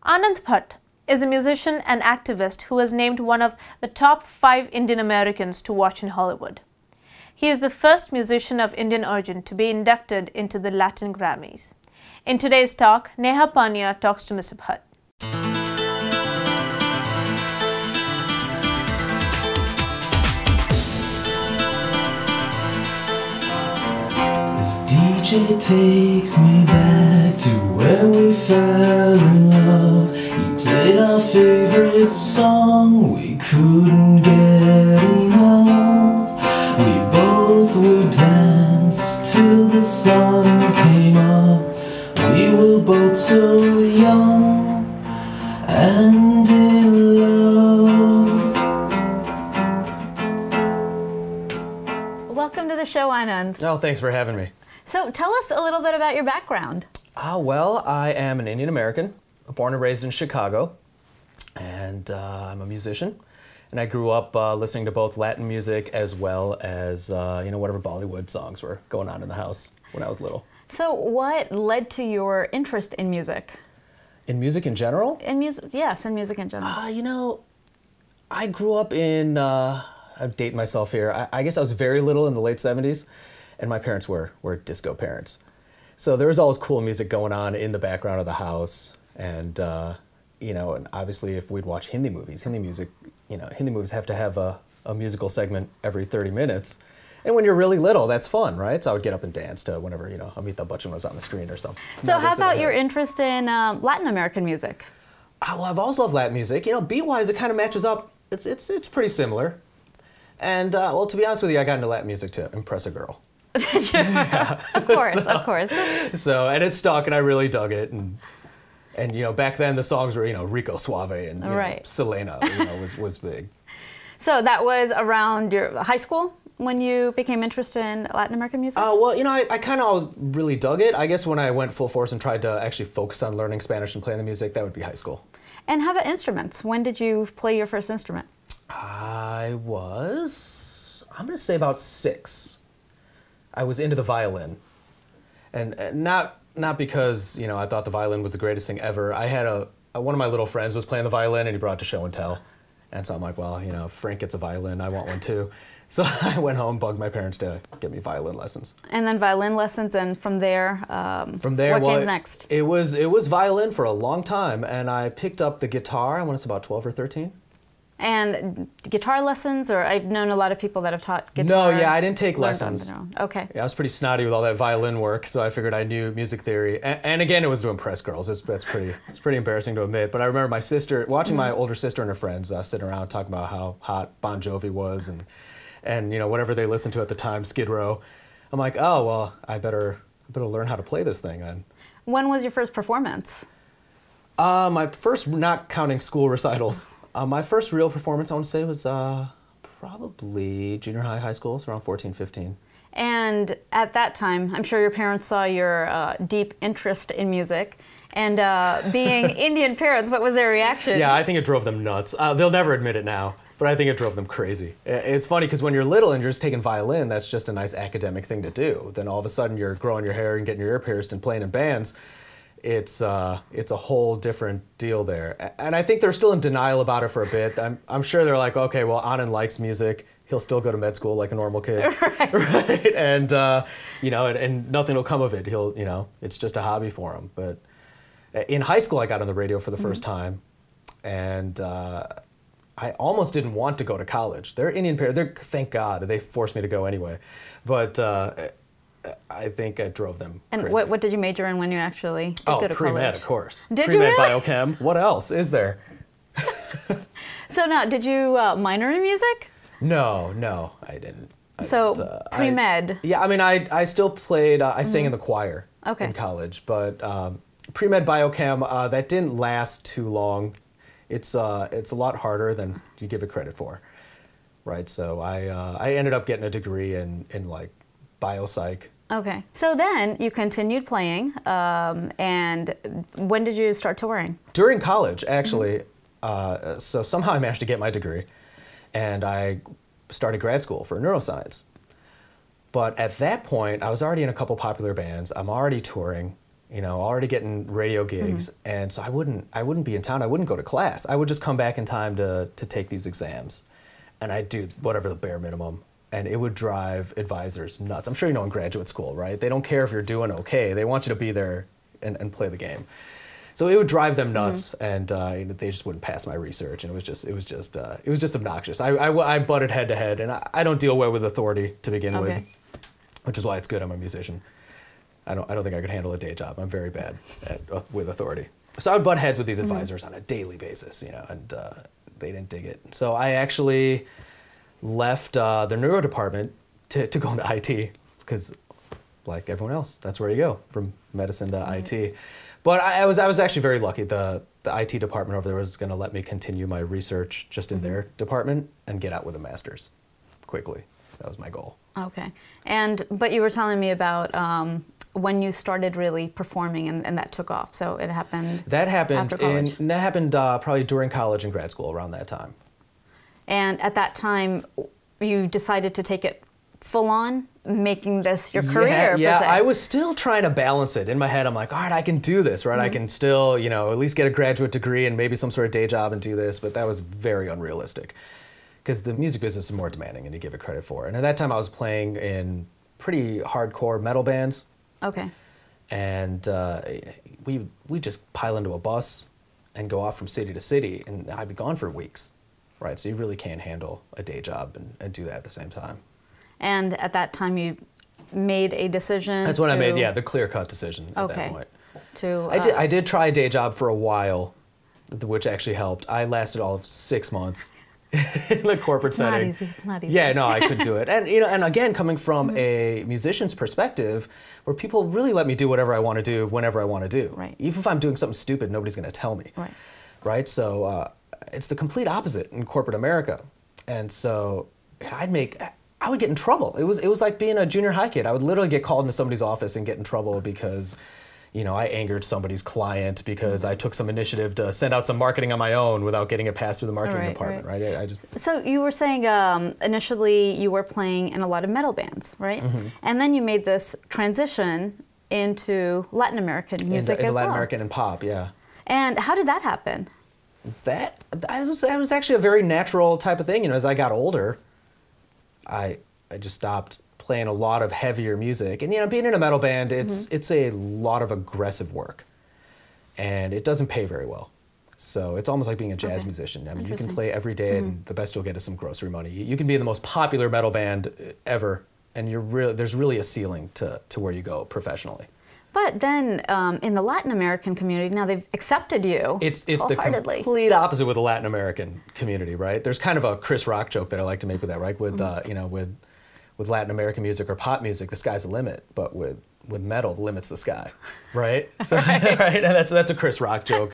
Anand Bhatt is a musician and activist who was named one of the top 5 Indian Americans to watch in Hollywood. He is the first musician of Indian origin to be inducted into the Latin Grammys. In today's talk, Neha Pania talks to Mr. Bhatt. DJ takes me back to when we fell in love. He played our favorite song, we couldn't get enough. We both would dance till the sun came up. We were both so young and in love. Welcome to the show, Anand. Oh, thanks for having me. So tell us a little bit about your background. Well, I am an Indian American, born and raised in Chicago, and I'm a musician. And I grew up listening to both Latin music as well as whatever Bollywood songs were going on in the house when I was little. So what led to your interest in music? In music in general? In music, yes, in music in general. I grew up in, I'm dating myself here, I guess I was very little in the late 70s. And my parents were disco parents. So there was always cool music going on in the background of the house. And, and obviously if we'd watch Hindi movies, Hindi movies have to have a musical segment every 30 minutes. And when you're really little, that's fun, right? So I would get up and dance to whenever, Amitabh Bachchan was on the screen or something. So how about your interest in Latin American music? Well, I've always loved Latin music. Beat-wise, it kind of matches up. It's pretty similar. And, well, to be honest with you, I got into Latin music to impress a girl. Sure. Yeah. Of course. So, and it stuck, and I really dug it, and back then the songs were, Rico Suave and Selena, was big. So that was around your high school when you became interested in Latin American music? Well, I kind of always really dug it. I guess when I went full force and tried to actually focus on learning Spanish and playing the music, that would be high school. And how about instruments? When did you play your first instrument? I'm going to say about 6. I was into the violin, and not because I thought the violin was the greatest thing ever. I had one of my little friends was playing the violin, and he brought it to show and tell, and so I'm like, well, if Frank gets a violin, I want one too. So I went home, bugged my parents to get me violin lessons. And then violin lessons, and from there, what came next? It was violin for a long time, and I picked up the guitar when I was about 12 or 13. And guitar lessons, or I've known a lot of people that have taught guitar. No, yeah, I didn't take lessons. Okay. Yeah, I was pretty snotty with all that violin work, so I figured I knew music theory. And again, it was to impress girls. It's pretty embarrassing to admit. But I remember my sister, watching my older sister and her friends sitting around talking about how hot Bon Jovi was and whatever they listened to at the time, Skid Row. I'm like, oh, well, I better learn how to play this thing then. When was your first performance? My first, not counting school recitals. My first real performance, I want to say, was probably junior high, high school, so around 14, 15. And at that time, I'm sure your parents saw your deep interest in music. And being Indian parents, what was their reaction? Yeah, I think it drove them nuts. They'll never admit it now, but I think it drove them crazy. It's funny because when you're little and you're just taking violin, that's just a nice academic thing to do. Then all of a sudden you're growing your hair and getting your ear pierced and playing in bands. It's a whole different deal there. And I think they're still in denial about it for a bit. I'm sure they're like, okay, well, Anand likes music. He'll still go to med school like a normal kid. Right. Right? And, and nothing will come of it. It's just a hobby for him. But in high school, I got on the radio for the first time. And I almost didn't want to go to college. They're Indian parents. Thank God. They forced me to go anyway. But I think I drove them crazy. And what did you major in when you actually did go to college? Pre-med, of course. Did you really? Pre-med biochem. What else is there? So now, did you minor in music? No, I didn't. Pre-med? Yeah, I mean, I still played, I sang in the choir in college, but pre-med biochem, that didn't last too long. It's a lot harder than you give it credit for, right? So I ended up getting a degree in like biopsych. Okay. So then you continued playing, and when did you start touring? During college, actually. So somehow I managed to get my degree, and I started grad school for neuroscience. But at that point, I was already in a couple popular bands. I'm already touring, you know, already getting radio gigs, and so I wouldn't be in town. I wouldn't go to class. I would just come back in time to take these exams, and I'd do whatever the bare minimum, and it would drive advisors nuts. I'm sure you know in graduate school, right? They don't care if you're doing okay. They want you to be there and play the game. So it would drive them nuts, and they just wouldn't pass my research, and it was just obnoxious. I butted head to head, and I don't deal well with authority to begin with, which is why it's good I'm a musician. I don't think I could handle a day job. I'm very bad with authority. So I would butt heads with these advisors on a daily basis, you know, and they didn't dig it. So I actually left the neuro department to go into IT, because like everyone else, that's where you go, from medicine to IT. But I was actually very lucky. The IT department over there was going to let me continue my research just in their department and get out with a master's quickly. That was my goal. Okay. But you were telling me about when you started really performing and that took off. So it happened. That happened after college. That happened probably during college and grad school, around that time. And at that time, you decided to take it full on, making this your career. Yeah, I was still trying to balance it in my head. I'm like, all right, I can do this, right? I can still, you know, at least get a graduate degree and maybe some sort of day job and do this. But that was very unrealistic, because the music business is more demanding than you give it credit for. And at that time, I was playing in pretty hardcore metal bands. Okay. And we just pile into a bus and go off from city to city, and I'd be gone for weeks, right? So you really can't handle a day job and do that at the same time. And at that time, you made a decision. That's when I made, the clear-cut decision at that point. I did try a day job for a while, which actually helped. I lasted all of 6 months in the corporate setting. It's not easy. Yeah, no, I couldn't do it. And you know, and again, coming from a musician's perspective, where people really let me do whatever I want to do whenever I want to do. Right. Even if I'm doing something stupid, nobody's going to tell me. Right. Right. So it's the complete opposite in corporate America, and so I would get in trouble. It was like being a junior high kid. I would literally get called into somebody's office and get in trouble because, you know, I angered somebody's client because I took some initiative to send out some marketing on my own without getting it passed through the marketing department, right? So you were saying initially you were playing in a lot of metal bands, right? And then you made this transition into Latin American music into Latin American and pop, yeah. And how did that happen? That was actually a very natural type of thing. You know, as I got older, I just stopped playing a lot of heavier music. And, you know, being in a metal band, it's a lot of aggressive work. And it doesn't pay very well. So it's almost like being a jazz musician. I mean, you can play every day, and the best you'll get is some grocery money. You can be in the most popular metal band ever, and there's really a ceiling to where you go professionally. But then in the Latin American community, now they've accepted you It's the complete opposite with the Latin American community, right? There's kind of a Chris Rock joke that I like to make with that, right? With you know, with Latin American music or pop music, the sky's the limit. But with metal, the limit's the sky, right? So, right? And that's a Chris Rock joke.